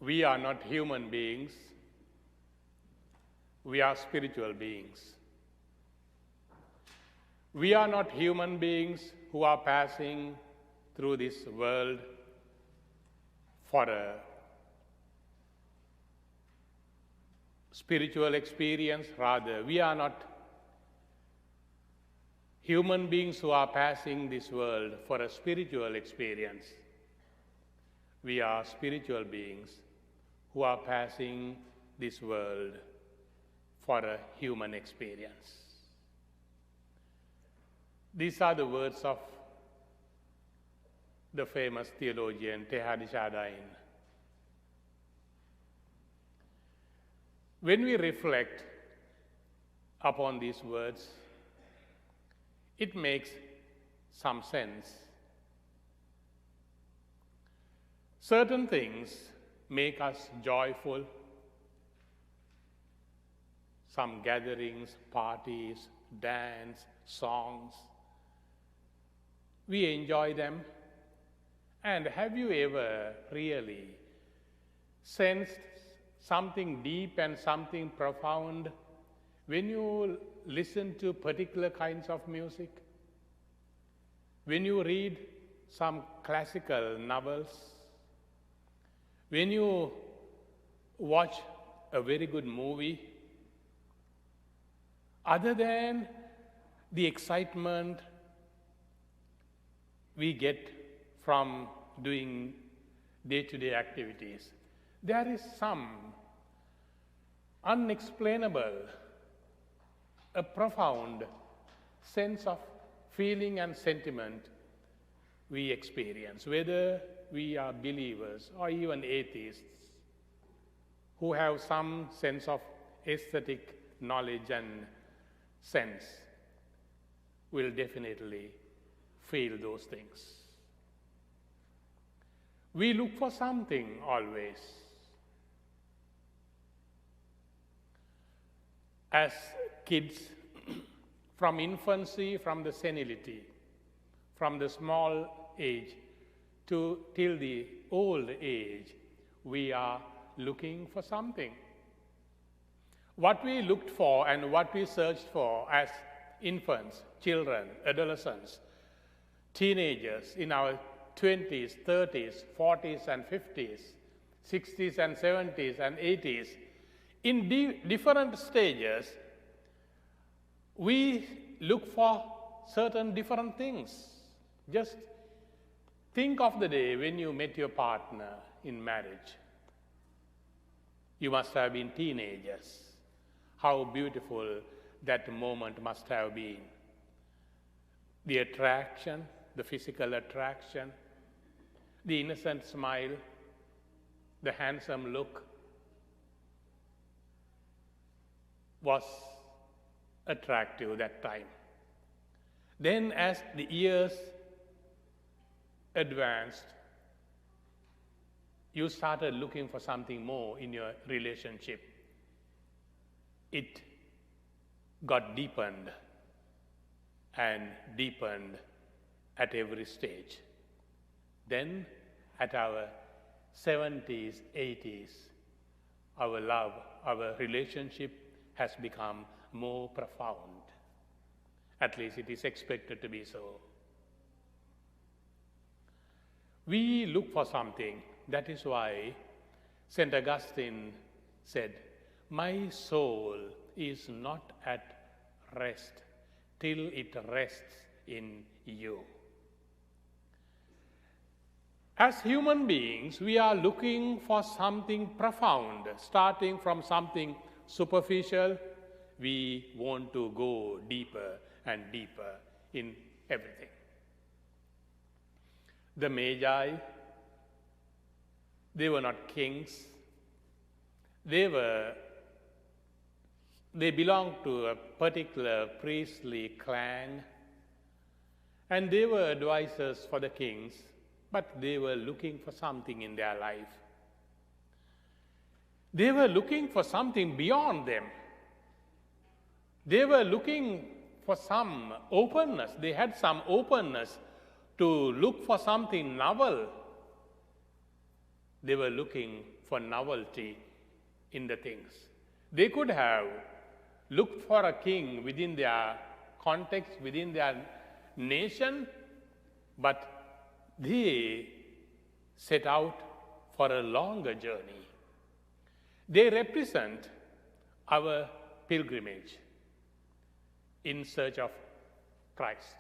We are not human beings. We are spiritual beings. We are not human beings who are passing through this world for a spiritual experience. Rather, we are not human beings who are passing this world for a spiritual experience. We are spiritual beings who are passing this world for a human experience. These are the words of the famous theologian Teilhard de Chardin. When we reflect upon these words, it makes some sense. Certain things make us joyful. Some gatherings, parties, dance, songs. We enjoy them. And have you ever really sensed something deep and something profound when you listen to particular kinds of music? When you read some classical novels? When you watch a very good movie? Other than the excitement we get from doing day-to-day activities, there is some unexplainable, a profound sense of feeling and sentiment we experience, whether we are believers or even atheists who have some sense of aesthetic knowledge and sense will definitely feel those things. We look for something always. As kids, from infancy, from the senility, from the small age till the old age, we are looking for something. What we looked for and what we searched for as infants, children, adolescents, teenagers in our 20s, 30s, 40s and 50s, 60s and 70s and 80s, in different stages, we look for certain different things. Just think of the day when you met your partner in marriage. You must have been teenagers. How beautiful that moment must have been. The attraction, the physical attraction, the innocent smile, the handsome look was attractive that time. Then as the years advanced, you started looking for something more in your relationship. It got deepened and deepened at every stage. Then at our 70s, 80s, our love, our relationship has become more profound. At least it is expected to be so. We look for something. That is why St. Augustine said, "My soul is not at rest till it rests in you." As human beings, we are looking for something profound. Starting from something superficial, we want to go deeper and deeper in everything. The Magi, they were not kings. They belonged to a particular priestly clan, and they were advisors for the kings, but they were looking for something in their life. They were looking for something beyond them. They were looking for some openness. They had some openness to look for something novel. They were looking for novelty in the things. They could have looked for a king within their context, within their nation, but they set out for a longer journey. They represent our pilgrimage in search of Christ.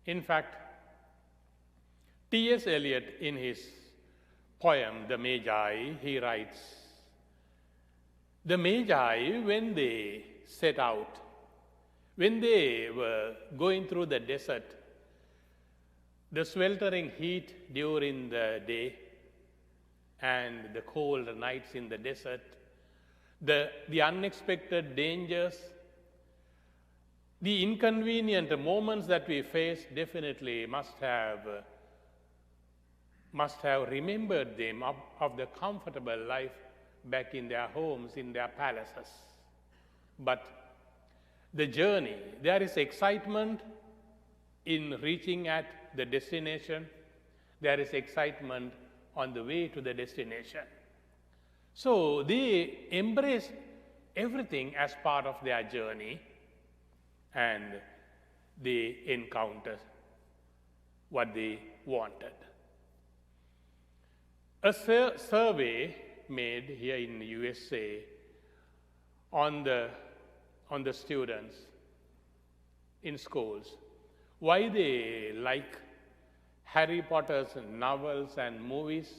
In fact, T.S. Eliot, in his poem, The Magi, he writes, the Magi, when they set out, when they were going through the desert, the sweltering heat during the day and the cold nights in the desert, the unexpected dangers, the inconvenient moments that we face definitely must have remembered them of the comfortable life back in their homes, in their palaces. But the journey, there is excitement in reaching at the destination. There is excitement on the way to the destination. So they embrace everything as part of their journey, and they encounter what they wanted. A survey made here in the USA on the students in schools, why they like Harry Potter's novels and movies.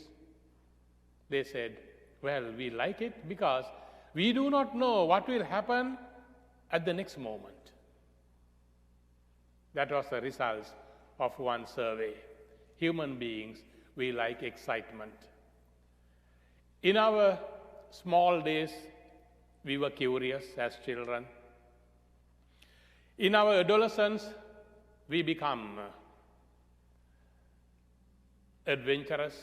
They said, well, we like it because we do not know what will happen at the next moment. That was the result of one survey. Human beings, we like excitement. In our small days, we were curious as children. In our adolescence, we become adventurous.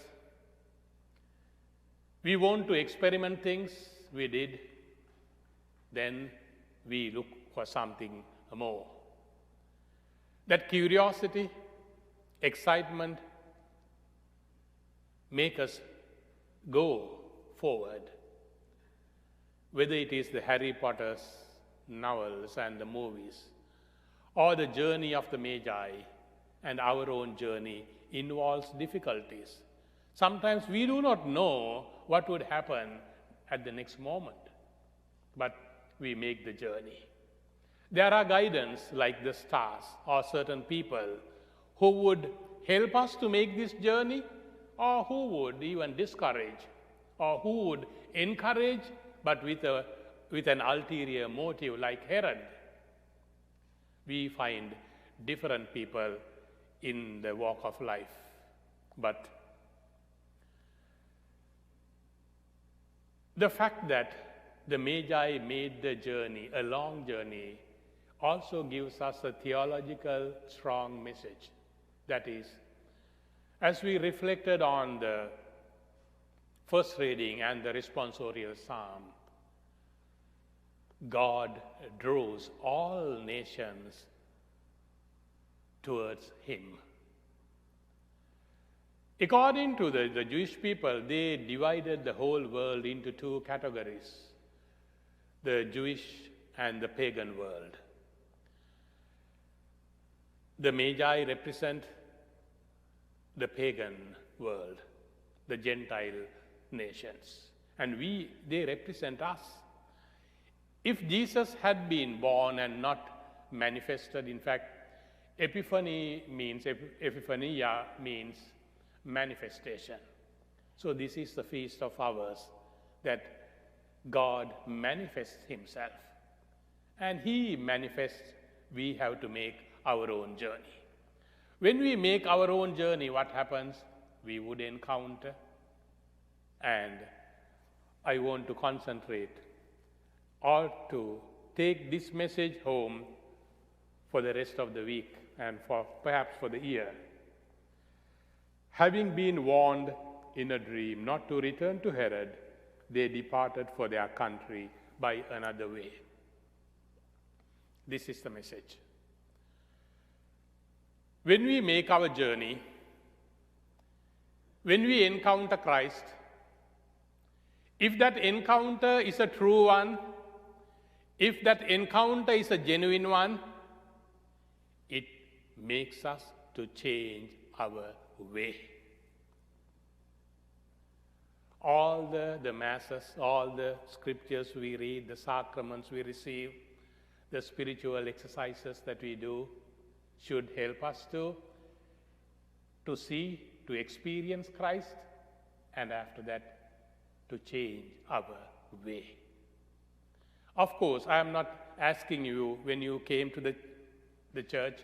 We want to experiment things. We did. Then we look for something more. That curiosity, excitement make us go forward. Whether it is the Harry Potter's novels and the movies, or the journey of the Magi and our own journey involves difficulties. Sometimes we do not know what would happen at the next moment, but we make the journey. There are guidance like the stars or certain people who would help us to make this journey, or who would even discourage, or who would encourage, but with an ulterior motive like Herod. We find different people in the walk of life, but the fact that the Magi made the journey, a long journey, also gives us a theological strong message. That is, as we reflected on the first reading and the responsorial psalm, God draws all nations towards Him. According to the Jewish people, they divided the whole world into two categories, the Jewish and the pagan world. The Magi represent the pagan world, the Gentile nations, and they represent us. If Jesus had been born and not manifested, in fact, Epiphany means, Epiphania means manifestation. So this is the feast of ours that God manifests Himself. And He manifests, we have to make our own journey. When we make our own journey, what happens? We would encounter, and I want to concentrate or to take this message home for the rest of the week and perhaps for the year. Having been warned in a dream not to return to Herod, they departed for their country by another way. This is the message. When we make our journey, when we encounter Christ, If that encounter is a true one, if that encounter is a genuine one, it makes us to change our way. All the masses, all the scriptures we read, the sacraments we receive, the spiritual exercises that we do should help us to see, to experience Christ, and after that, to change our way. Of course, I am not asking you, when you came to the church,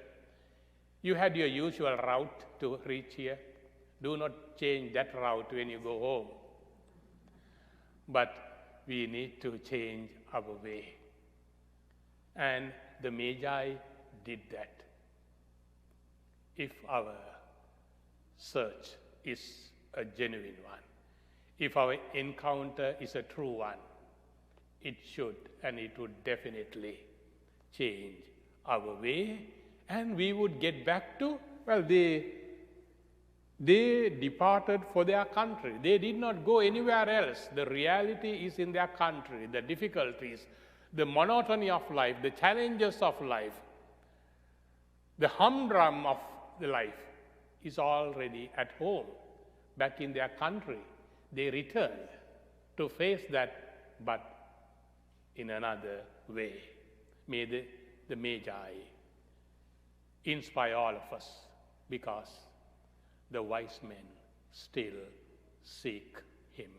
you had your usual route to reach here. Do not change that route when you go home. But we need to change our way. And the Magi did that. If our search is a genuine one, if our encounter is a true one, it should and it would definitely change our way, and we would get back to, well, they departed for their country. They did not go anywhere else. The reality is in their country, the difficulties, the monotony of life, the challenges of life, the humdrum of the life is already at home, back in their country. They returned to face that, but in another way. May the Magi inspire all of us, because the wise men still seek him.